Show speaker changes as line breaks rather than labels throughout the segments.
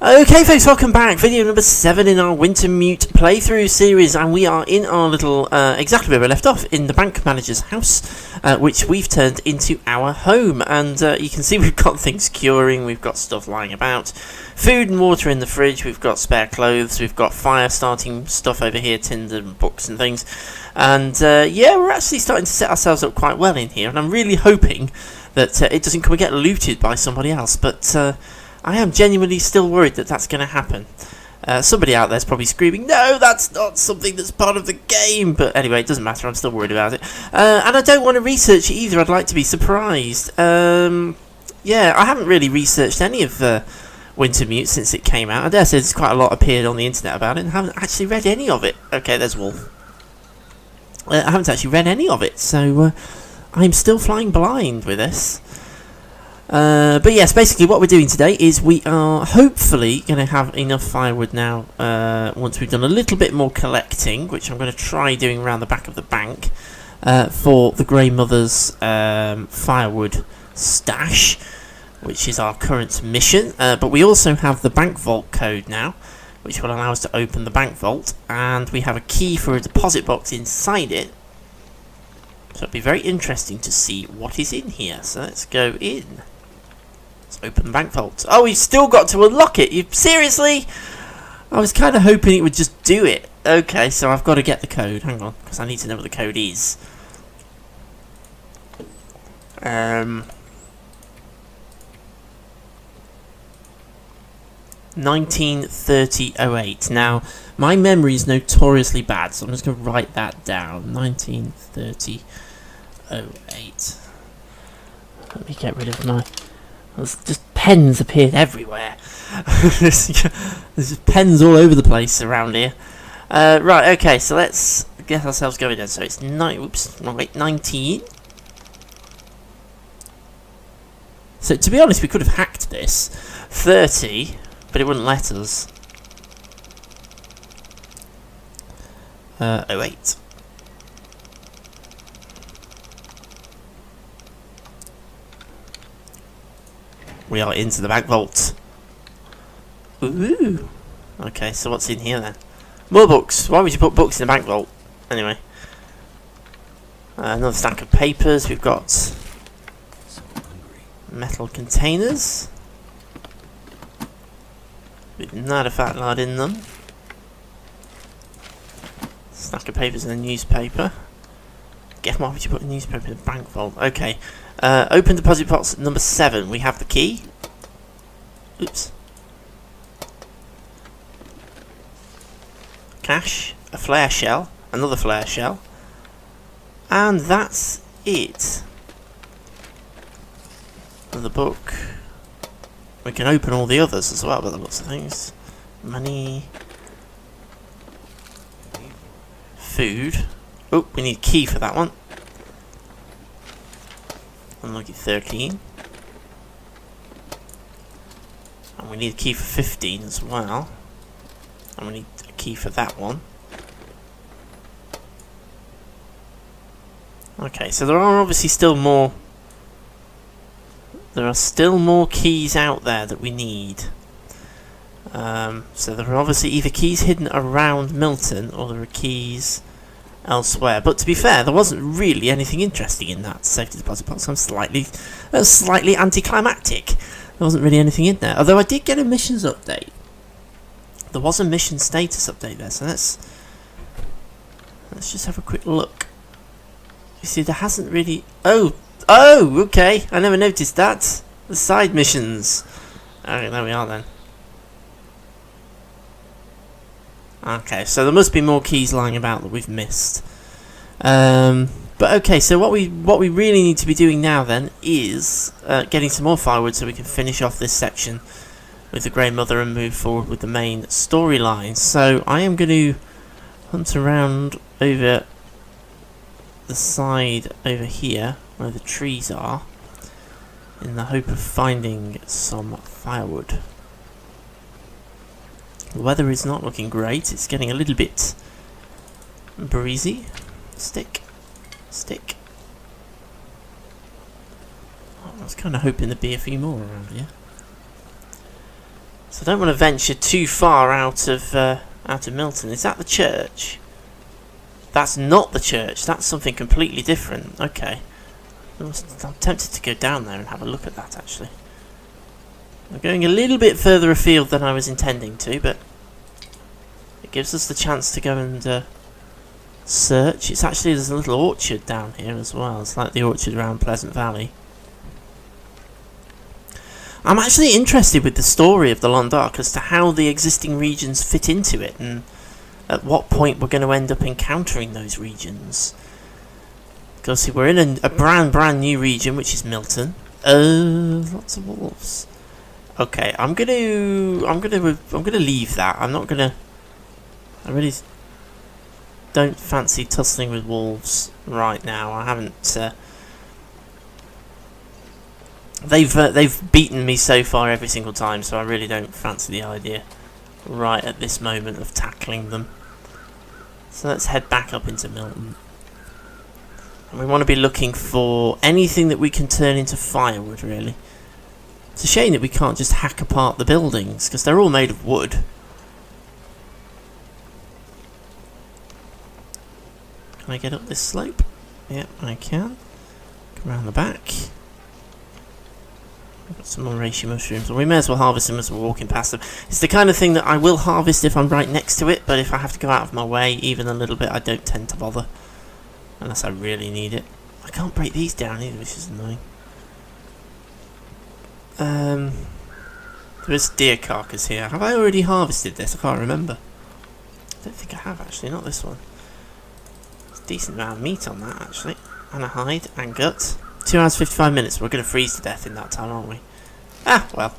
Okay folks, welcome back. Video number 7 in our Wintermute playthrough series, and we are in our little, exactly where we left off, in the bank manager's house, which we've turned into our home. And you can see we've got things curing, we've got stuff lying about, food and water in the fridge, we've got spare clothes, we've got fire starting stuff over here, tins and books and things. And yeah, we're actually starting to set ourselves up quite well in here, and I'm really hoping that it doesn't come and get looted by somebody else, but I am genuinely still worried that that's going to happen. Somebody out there's probably screaming, no, that's not something that's part of the game. But anyway, it doesn't matter, I'm still worried about it. And I don't want to research it either, I'd like to be surprised. Yeah, I haven't really researched any of Wintermute since it came out. I dare say there's quite a lot appeared on the internet about it, and I haven't actually read any of it. Okay, there's Wolf. I haven't actually read any of it, so I'm still flying blind with this. But yes, basically what we're doing today is we are hopefully going to have enough firewood now, once we've done a little bit more collecting, which I'm going to try doing around the back of the bank, for the Grey Mother's firewood stash, which is our current mission. But we also have the bank vault code now, which will allow us to open the bank vault, and we have a key for a deposit box inside it. So it'll be very interesting to see what is in here. So let's go in. Let's open the bank vault. Oh, we've still got to unlock it. You seriously? I was kind of hoping it would just do it. Okay, so I've got to get the code. Hang on, because I need to know what the code is. 1930-08. Now, my memory is notoriously bad, so I'm just going to write that down. 1930-08. Let me get rid of my... There's just pens appeared everywhere. There's just pens all over the place around here. Right, okay, so let's get ourselves going then. So it's 19. So to be honest, we could have hacked this. 30, but it wouldn't let us. 08. We are into the bank vault. Ooh. Okay, so what's in here then? More books. Why would you put books in the bank vault? Anyway. Another stack of papers. We've got metal containers with not a fat lad in them. Stack of papers and a newspaper. Guess why would you put a newspaper in the bank vault? Okay. Open deposit box number 7. We have the key. Oops. Cash, a flare shell, another flare shell, and that's it. Another book. We can open all the others as well, but there are lots of things. Money. Food. Oh, we need a key for that one. Unlucky 13. And we need a key for 15 as well. And we need a key for that one. Okay, so there are obviously still more... There are still more keys out there that we need. So there are obviously either keys hidden around Milton, or there are keys elsewhere. But to be fair, there wasn't really anything interesting in that safety deposit box. I'm slightly anticlimactic. There wasn't really anything in there. Although I did get a missions update. There was a mission status update there, so let's just have a quick look. You see, there hasn't really... Oh, okay. I never noticed that. The side missions. Okay, there we are then. Okay, so there must be more keys lying about that we've missed. But okay, so what we really need to be doing now then is getting some more firewood so we can finish off this section with the Grey Mother and move forward with the main storyline. So I am going to hunt around over the side over here where the trees are in the hope of finding some firewood. The weather is not looking great. It's getting a little bit breezy. Stick. I was kind of hoping there'd be a few more around here. So I don't want to venture too far out of Milton. Is that the church? That's not the church. That's something completely different. Okay. I'm tempted to go down there and have a look at that, actually. We're going a little bit further afield than I was intending to, but it gives us the chance to go and search. It's actually, there's a little orchard down here as well. It's like the orchard around Pleasant Valley. I'm actually interested with the story of the Londark as to how the existing regions fit into it, and at what point we're going to end up encountering those regions. Because we're in a brand new region, which is Milton. Lots of wolves. Okay, I'm gonna leave that. I'm not gonna. I really don't fancy tussling with wolves right now. I haven't. They've beaten me so far every single time, so I really don't fancy the idea right at this moment of tackling them. So let's head back up into Milton. And we want to be looking for anything that we can turn into firewood, really. It's a shame that we can't just hack apart the buildings, because they're all made of wood. Can I get up this slope? Yep, I can. Come around the back. I've got some more reishi mushrooms. Well, we may as well harvest them as we're walking past them. It's the kind of thing that I will harvest if I'm right next to it, but if I have to go out of my way even a little bit, I don't tend to bother. Unless I really need it. I can't break these down either, which is annoying. There is deer carcass here. Have I already harvested this? I can't remember. I don't think I have, actually. Not this one. There's a decent amount of meat on that, actually. And a hide and gut. 2 hours 55 minutes. We're going to freeze to death in that time, aren't we? Ah, well.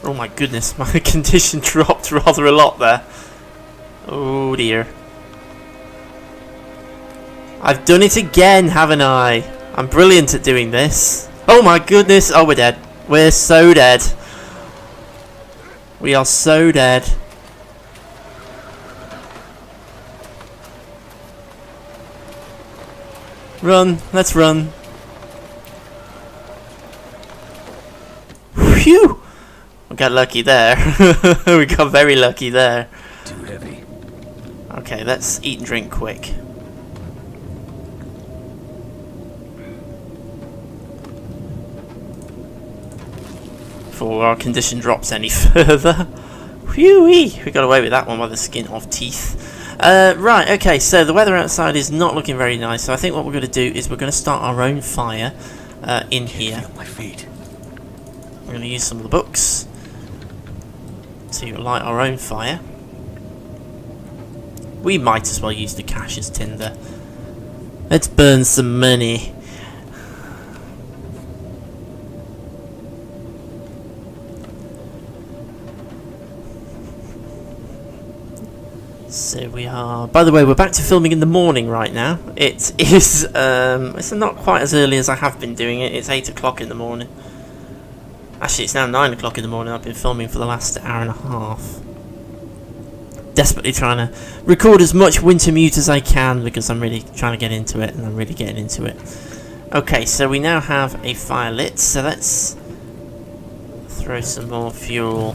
Oh my goodness, my condition dropped rather a lot there. Oh dear. I've done it again, haven't I? I'm brilliant at doing this. Oh my goodness. Oh, we're dead. We're so dead. We are so dead. Run. Let's run. Phew. We got lucky there. We got very lucky there.
Too heavy.
Okay, let's eat and drink quick. Before our condition drops any further. Whee-wee! We got away with that one by the skin of teeth. Right, okay, so the weather outside is not looking very nice, so I think what we're going to do is we're going to start our own fire in here.
Feel my feet.
We're going to use some of the books to light our own fire. We might as well use the cash as tinder. Let's burn some money. So we are. By the way, we're back to filming in the morning right now. It is. It's not quite as early as I have been doing it. It's 8 o'clock in the morning. Actually, it's now 9 o'clock in the morning. I've been filming for the last hour and a half. Desperately trying to record as much Wintermute as I can because I'm really trying to get into it, and I'm really getting into it. Okay, so we now have a fire lit. So let's throw some more fuel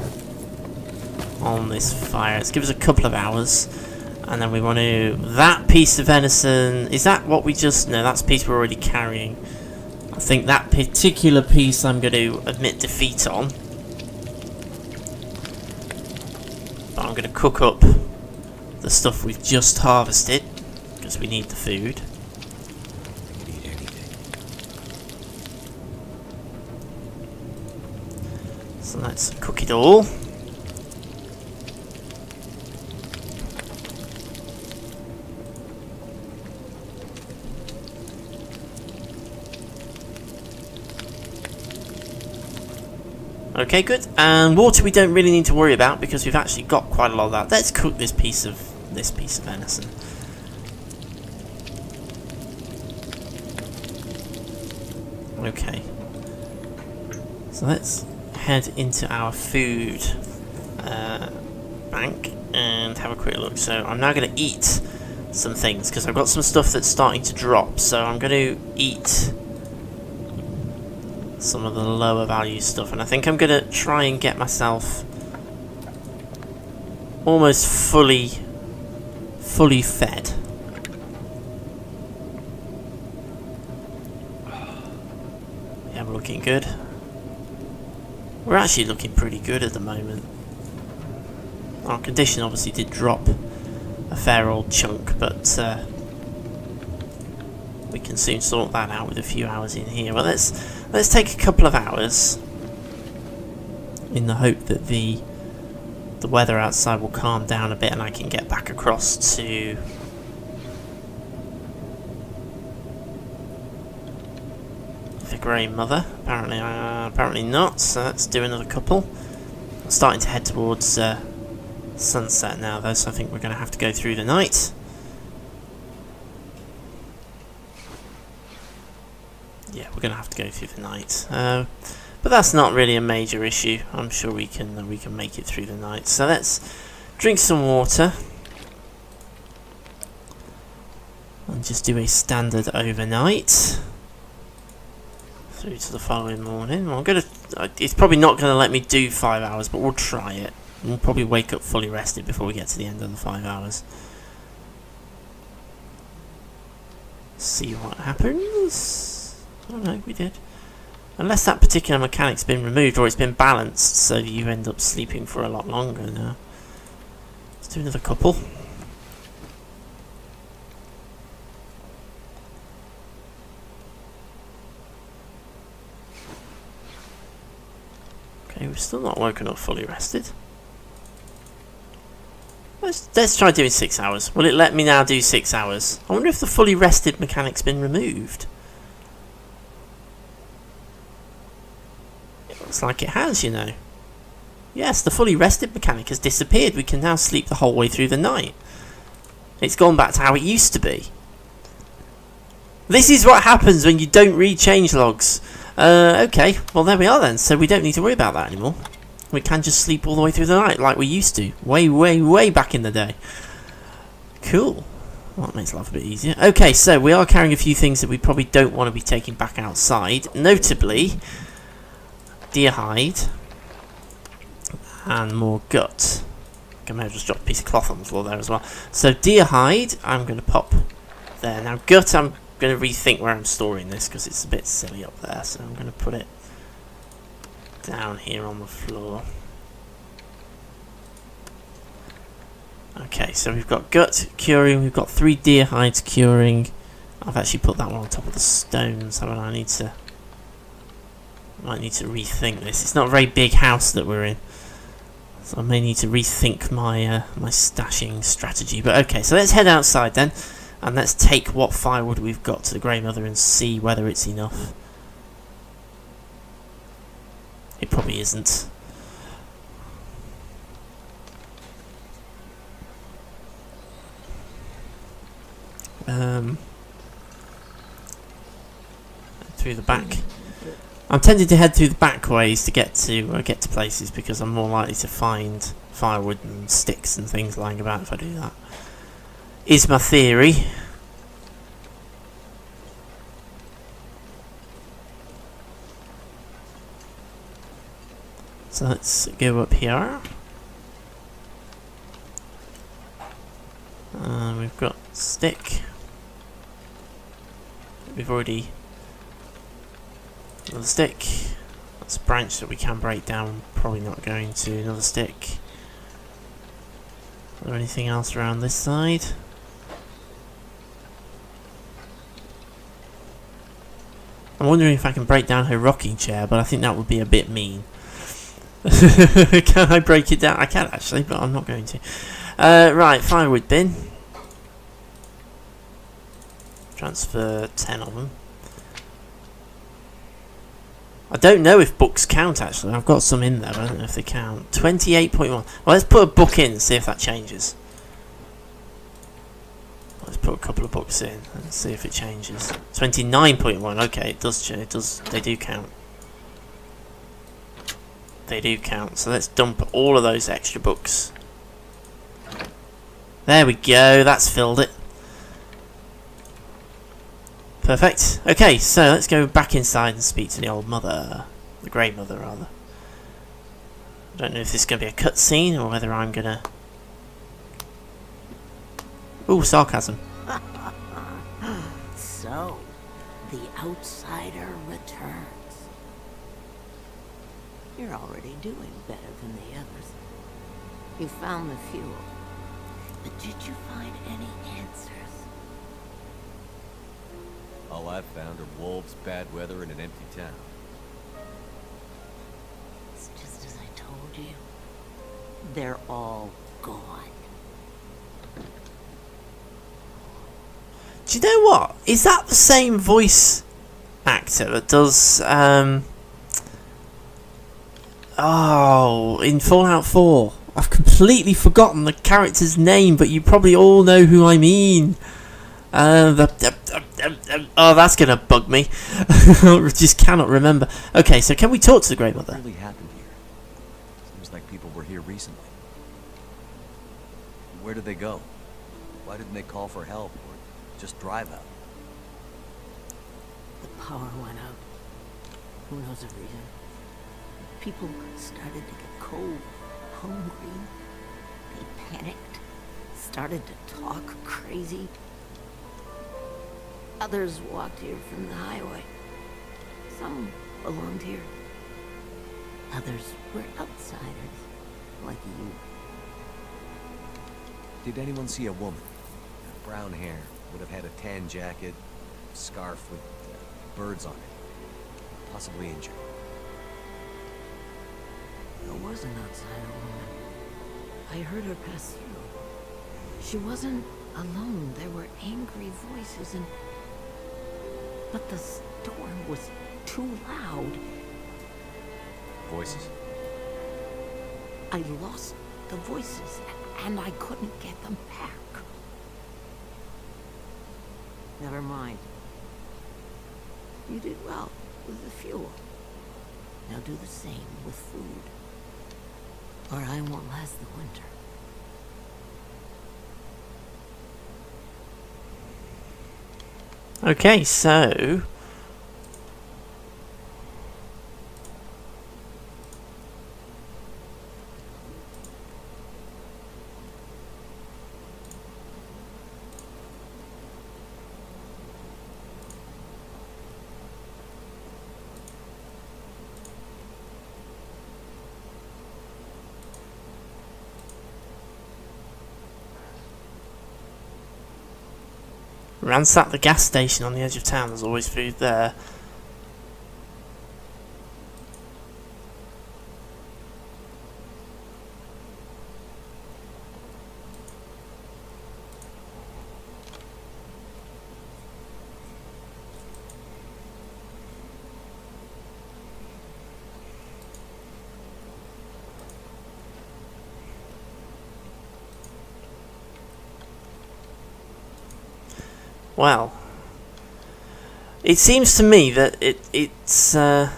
on this fire. Let's give us a couple of hours, and then we want to. That piece of venison, is that what we just? No, that's a piece we're already carrying. I think that particular piece I'm going to admit defeat on. But I'm going to cook up the stuff we've just harvested because we need the food.
Need anything.
So let's cook it all. Okay, good. And water we don't really need to worry about because we've actually got quite a lot of that. Let's cook this piece of venison. Okay. So let's head into our food bank and have a quick look. So I'm now going to eat some things because I've got some stuff that's starting to drop. So I'm going to eat some of the lower value stuff, and I think I'm gonna try and get myself almost fully fed. Yeah, we're looking good. We're actually looking pretty good at the moment. Our condition obviously did drop a fair old chunk, but we can soon sort that out with a few hours in here. Well, let's take a couple of hours in the hope that the weather outside will calm down a bit and I can get back across to the Grey Mother. Apparently not, so let's do another couple. I'm starting to head towards sunset now though, so I think we're going to have to go through the night. Yeah, we're going to have to go through the night. But that's not really a major issue. I'm sure we can make it through the night. So let's drink some water and just do a standard overnight through to the following morning. Well, it's probably not going to let me do 5 hours, but we'll try it. We'll probably wake up fully rested before we get to the end of the 5 hours. See what happens. Oh no, we did. Unless that particular mechanic's been removed or it's been balanced, so you end up sleeping for a lot longer now. Let's do another couple. Okay, we've still not woken up fully rested. Let's try doing 6 hours. Will it let me now do 6 hours? I wonder if the fully rested mechanic's been removed. Looks like it has, you know. Yes, the fully rested mechanic has disappeared. We can now sleep the whole way through the night. It's gone back to how it used to be. This is what happens when you don't read change logs. Okay, well there we are then. So we don't need to worry about that anymore. We can just sleep all the way through the night like we used to. Way back in the day. Cool. Well, that makes life a bit easier. Okay, so we are carrying a few things that we probably don't want to be taking back outside. Notably, deer hide and more gut. I may have just dropped a piece of cloth on the floor there as well. So deer hide, I'm going to pop there. Now gut, I'm going to rethink where I'm storing this because it's a bit silly up there. So I'm going to put it down here on the floor. Okay, so we've got gut curing. We've got 3 deer hides curing. I've actually put that one on top of the stones, haven't I? Might need to rethink this. It's not a very big house that we're in, so I may need to rethink my my stashing strategy. But okay, so let's head outside then, and let's take what firewood we've got to the Grey Mother and see whether it's enough. It probably isn't. Through the back. I'm tempted to head through the back ways to get to places because I'm more likely to find firewood and sticks and things lying about if I do that. Is my theory. So let's go up here. We've got stick. We've already... Another stick. That's a branch that we can break down. Probably not going to. Another stick. Is there anything else around this side? I'm wondering if I can break down her rocking chair, but I think that would be a bit mean. Can I break it down? I can actually, but I'm not going to. Right, firewood bin. Transfer 10 of them. I don't know if books count actually. I've got some in there, but I don't know if they count. 28.1. Well, let's put a book in and see if that changes. Let's put a couple of books in and see if it changes. 29.1. Okay, it does change. It does. They do count. They do count. So let's dump all of those extra books. There we go. That's filled it. Perfect. Okay, so let's go back inside and speak to the old mother. The grey mother, rather. I don't know if this is going to be a cutscene or whether I'm going to... Ooh, sarcasm.
So, the outsider returns. You're already doing better than the others. You found the fuel. But did you find any answers?
All I've found are wolves, bad weather, and an empty town.
It's just as I told you. They're all gone.
Do you know what? Is that the same voice actor that does, Oh, in Fallout 4. I've completely forgotten the character's name, but you probably all know who I mean. Oh, that's gonna bug me. I just cannot remember. Okay, so can we talk to the Grey Mother?
What really happened here? Seems like people were here recently. Where did they go? Why didn't they call for help or just drive out?
The power went out. Who knows the reason? People started to get cold, hungry. They panicked, started to talk crazy. Others walked here from the highway. Some belonged here. Others were outsiders, like you.
Did anyone see a woman? Brown hair, would have had a tan jacket, scarf with birds on it. Possibly injured.
There was an outsider woman. I heard her pass through. She wasn't alone. There were angry voices and... But the storm was too loud.
Voices?
I lost the voices, and I couldn't get them back. Never mind. You did well with the fuel. Now do the same with food. Or I won't last the winter.
Okay, so... ransack the gas station on the edge of town, there's always food there. Well, it seems to me that it's okay,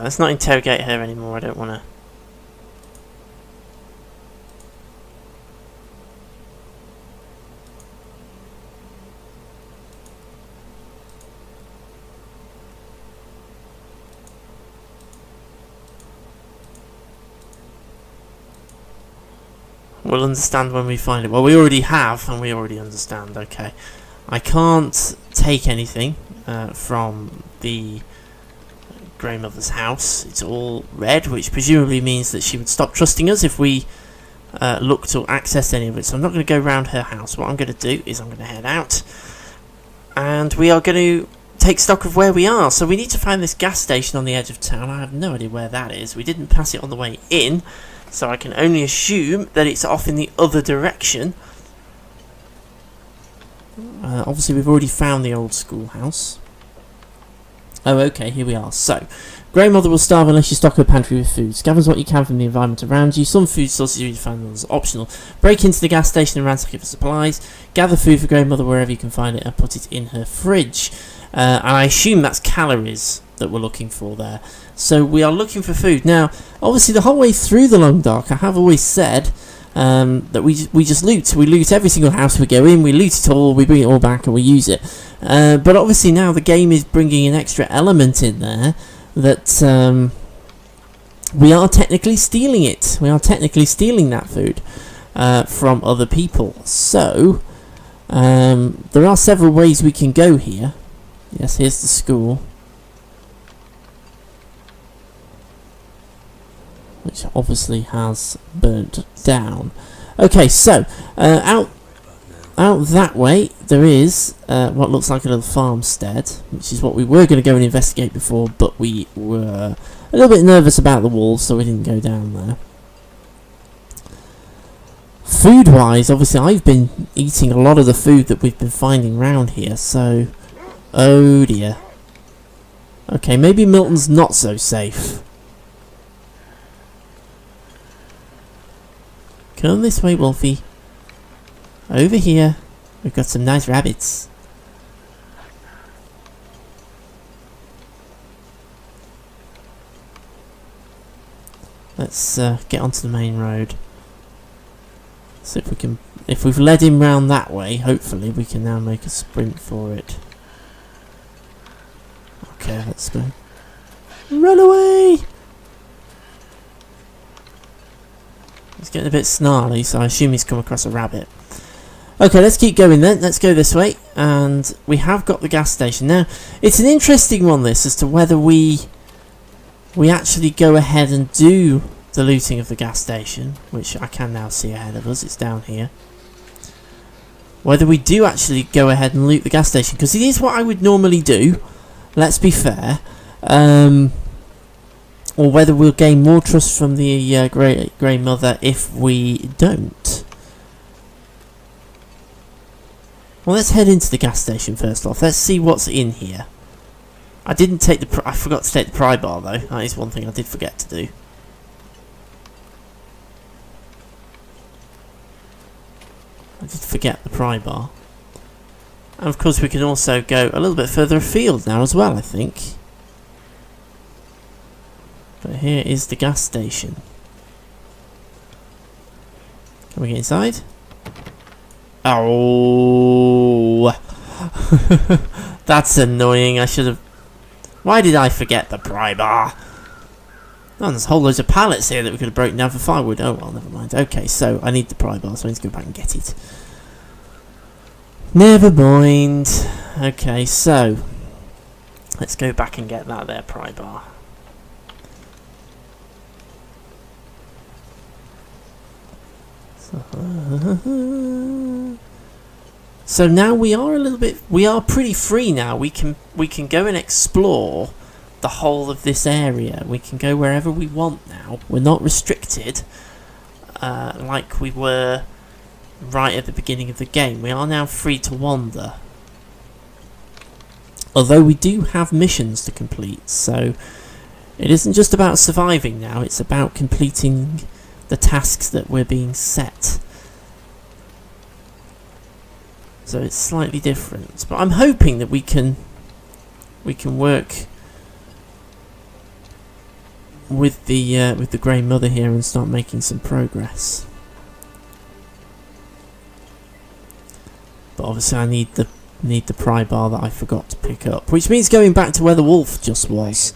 let's not interrogate her anymore. I don't want to. We'll understand when we find it. Well, we already have, and we already understand. Okay, I can't take anything from the Grey Mother's house. It's all red, which presumably means that she would stop trusting us if we looked or accessed any of it. So I'm not going to go around her house. What I'm going to do is I'm going to head out, and we are going to take stock of where we are. So we need to find this gas station on the edge of town. I have no idea where that is. We didn't pass it on the way in, so I can only assume that it's off in the other direction. Obviously we've already found the old schoolhouse. Oh, okay, here we are. So, Grey Mother will starve unless you stock her pantry with food. Scavenge what you can from the environment around you. Some food sources you find as optional. Break into the gas station and ransack it for supplies. Gather food for Grey Mother wherever you can find it and put it in her fridge. And I assume that's calories that we're looking for there. So we are looking for food. Now, obviously, the whole way through the Long Dark, I have always said that we just loot. We loot every single house we go in, we loot it all, we bring it all back and we use it. But obviously now the game is bringing an extra element in there that we are technically stealing it. We are technically stealing that food from other people. So there are several ways we can go here. Yes, here's the school, which obviously has burnt down. Okay, so out that way there is what looks like a little farmstead, which is what we were going to go and investigate before, but we were a little bit nervous about the wolves, so we didn't go down there. Food wise, obviously I've been eating a lot of the food that we've been finding around here, so oh dear. Okay, maybe Milton's not so safe. Come this way, Wolfie. Over here, we've got some nice rabbits. Let's get onto the main road. See if we can. If we've led him round that way, hopefully we can now make a sprint for it. Okay, let's go. Run away! He's getting a bit snarly, so I assume he's come across a rabbit. Okay, let's keep going then. Let's go this way. And we have got the gas station. Now, it's an interesting one, this, as to whether we actually go ahead and do the looting of the gas station, which I can now see ahead of us. It's down here. Whether we do actually go ahead and loot the gas station, because it is what I would normally do, let's be fair. Or whether we'll gain more trust from the Grey Mother if we don't. Well, let's head into the gas station first off. Let's see what's in here. I didn't take I forgot to take the pry bar though. That is one thing I did forget to do. I did forget the pry bar. And of course we can also go a little bit further afield now as well, I think. But here is the gas station. Can we get inside? Oh, that's annoying. I should have. Why did I forget the pry bar? Oh, there's a whole load of pallets here that we could have broken down for firewood. Oh well, never mind. Okay, so I need the pry bar, so I need to go back and get it. Never mind. Okay, so let's go back and get that there pry bar. So now we are pretty free now. We can go and explore the whole of this area. We can go wherever we want now. We're not restricted like we were right at the beginning of the game. We are now free to wander. Although we do have missions to complete, so it isn't just about surviving now, it's about completing the tasks that we're being set. So it's slightly different, but I'm hoping that we can work with the Grey Mother here and start making some progress. But obviously I need the pry bar that I forgot to pick up, which means going back to where the wolf just was.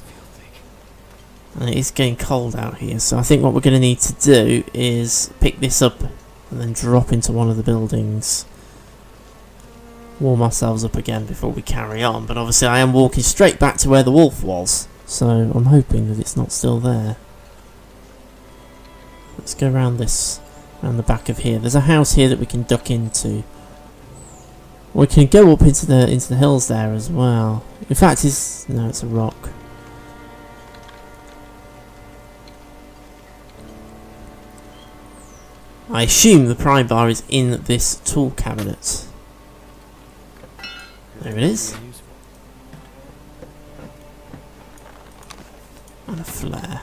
And it is getting cold out here, so I think what we're going to need to do is pick this up and then drop into one of the buildings. Warm ourselves up again before we carry on, but obviously I am walking straight back to where the wolf was, so I'm hoping that it's not still there. Let's go around the back of here. There's a house here that we can duck into. We can go up into the hills there as well. In fact, it's a rock. I assume the pry bar is in this tool cabinet. There it is. And a flare.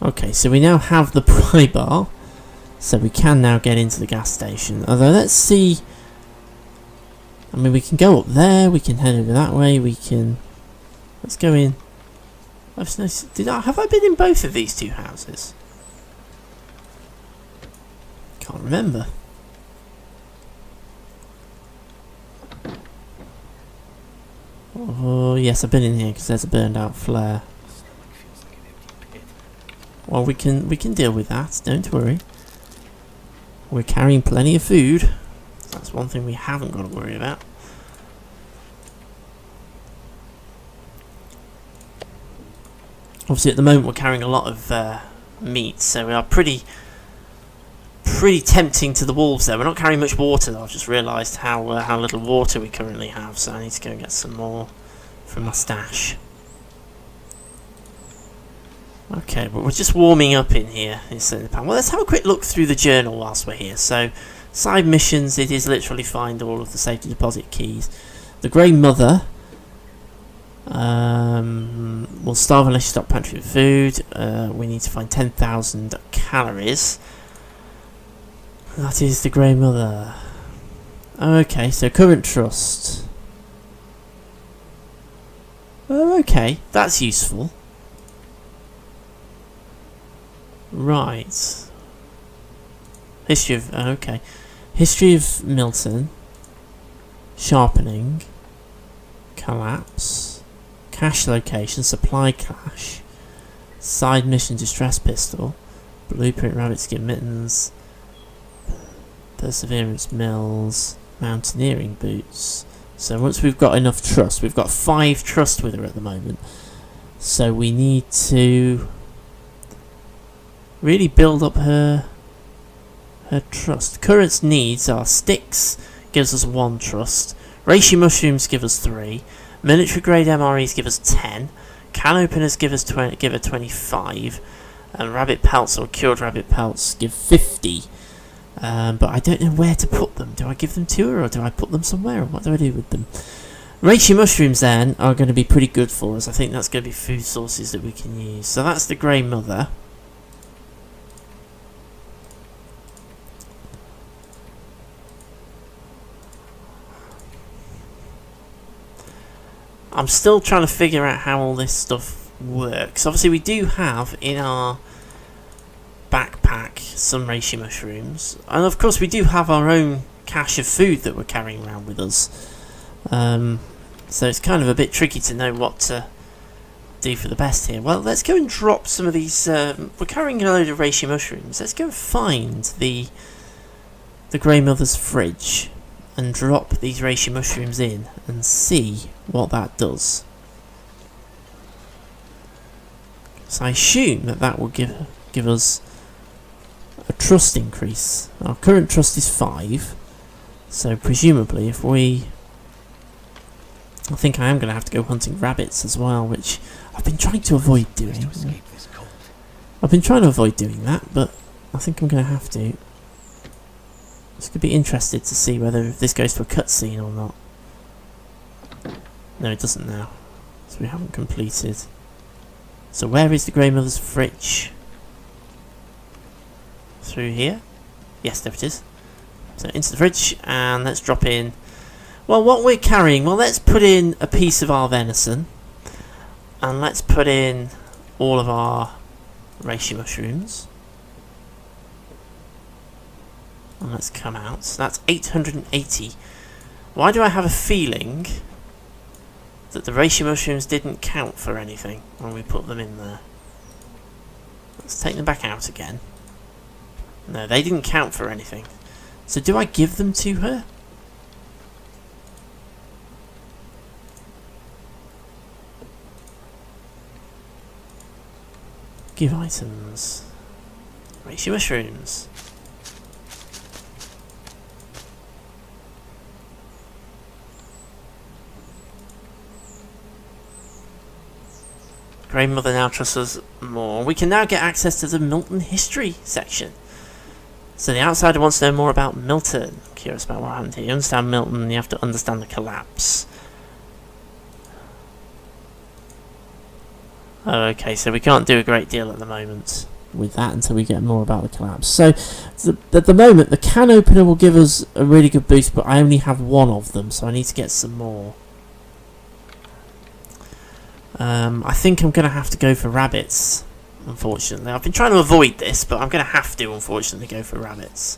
Okay, so we now have the pry bar, so we can now get into the gas station. Although, let's see. I mean, we can go up there, we can head over that way, we can Let's go in. Have I been in both of these two houses? Can't remember. Oh yes, I've been in here because there's a burned out flare. Well, we can deal with that. Don't worry. We're carrying plenty of food. That's one thing we haven't got to worry about. Obviously, at the moment we're carrying a lot of meat, so we are pretty tempting to the wolves there. We're not carrying much water though. I've just realised how little water we currently have, so I need to go and get some more from my stash. Okay, but we're just warming up in here. Well, let's have a quick look through the journal whilst we're here. So, side missions, it is literally find all of the safety deposit keys. The Grey Mother will starve unless you stop pantry with food. We need to find 10,000 calories. That is the Grey Mother. Okay, so current trust. Okay, that's useful. Right. History of... okay. History of Milton. Sharpening. Collapse. Cache location. Supply cache. Side mission distress pistol. Blueprint rabbit skin mittens. Perseverance mills. Mountaineering boots. So once we've got enough trust, we've got 5 trust with her at the moment. So we need to really build up her trust. Current needs are sticks, gives us 1 trust. Reishi mushrooms give us 3. Military grade MREs give us 10. Can openers give her 25. And rabbit pelts or cured rabbit pelts give 50. But I don't know where to put them. Do I give them to her or do I put them somewhere? Or what do I do with them? Reishi mushrooms then are going to be pretty good for us. I think that's going to be food sources that we can use. So that's the Grey Mother. I'm still trying to figure out how all this stuff works. Obviously we do have in our backpack some reishi mushrooms, and of course we do have our own cache of food that we're carrying around with us, so it's kind of a bit tricky to know what to do for the best here. Well, let's go and drop some of these. We're carrying a load of reishi mushrooms. Let's go and find the Grey Mother's fridge and drop these reishi mushrooms in and see what that does. So I assume that will give us a trust increase. Our current trust is 5, so presumably if we... I think I am going to have to go hunting rabbits as well, which I've been trying to avoid doing. I've been trying to avoid doing that, but I think I'm going to have to. Just could be interested to see whether this goes to a cutscene or not. No, it doesn't now, so we haven't completed. So where is the Grey Mother's fridge? Through here? Yes, there it is. So into the fridge, and let's drop in... Well, what we're carrying... Well, let's put in a piece of our venison. And let's put in all of our reishi mushrooms. And let's come out. So that's 880. Why do I have a feeling that the reishi mushrooms didn't count for anything when we put them in there? Let's take them back out again. No, they didn't count for anything. So do I give them to her? Give items. Reishi mushrooms. Grey Mother now trusts us more. We can now get access to the Milton history section. So the outsider wants to know more about Milton. Curious about what happened here. You understand Milton, you have to understand the collapse. Okay, so we can't do a great deal at the moment with that until we get more about the collapse. So at the moment, the can opener will give us a really good boost, but I only have 1 of them, so I need to get some more. I think I'm going to have to go for rabbits, unfortunately. I've been trying to avoid this, but I'm going to have to, unfortunately, go for rabbits.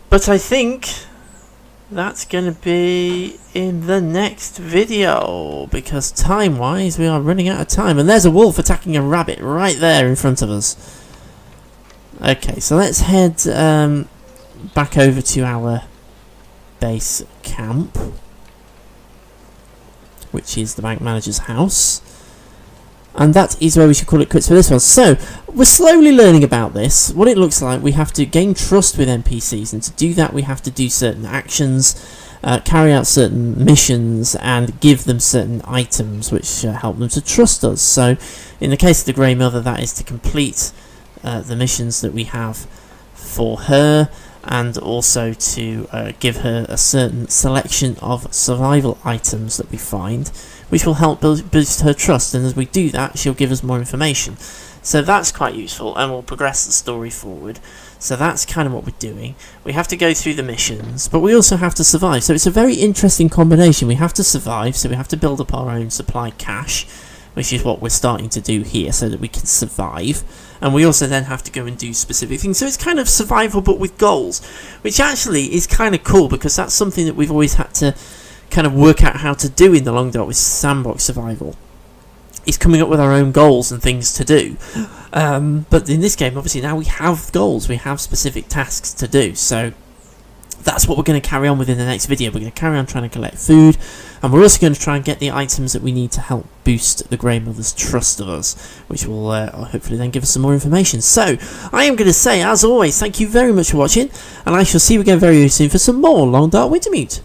But I think that's going to be in the next video, because time-wise we are running out of time. And there's a wolf attacking a rabbit right there in front of us. Okay, so let's head back over to our base camp, which is the bank manager's house. And that is where we should call it quits for this one. So, we're slowly learning about this. What it looks like, we have to gain trust with NPCs, and to do that we have to do certain actions, carry out certain missions, and give them certain items which help them to trust us. So, in the case of the Grey Mother, that is to complete the missions that we have for her, and also to give her a certain selection of survival items that we find, which will help boost her trust, and as we do that she'll give us more information. So that's quite useful, and will progress the story forward. So that's kind of what we're doing. We have to go through the missions, but we also have to survive. So it's a very interesting combination. We have to survive, so we have to build up our own supply cache, which is what we're starting to do here, so that we can survive. And we also then have to go and do specific things. So it's kind of survival but with goals, which actually is kind of cool, because that's something that we've always had to kind of work out how to do in the long dark with sandbox survival. Is coming up with our own goals and things to do. But in this game, obviously, now we have goals, we have specific tasks to do. So that's what we're going to carry on with in the next video. We're going to carry on trying to collect food, and we're also going to try and get the items that we need to help boost the Grey Mother's trust of us, which will hopefully then give us some more information. So, I am going to say, as always, thank you very much for watching, and I shall see you again very soon for some more Long Dark Wintermute.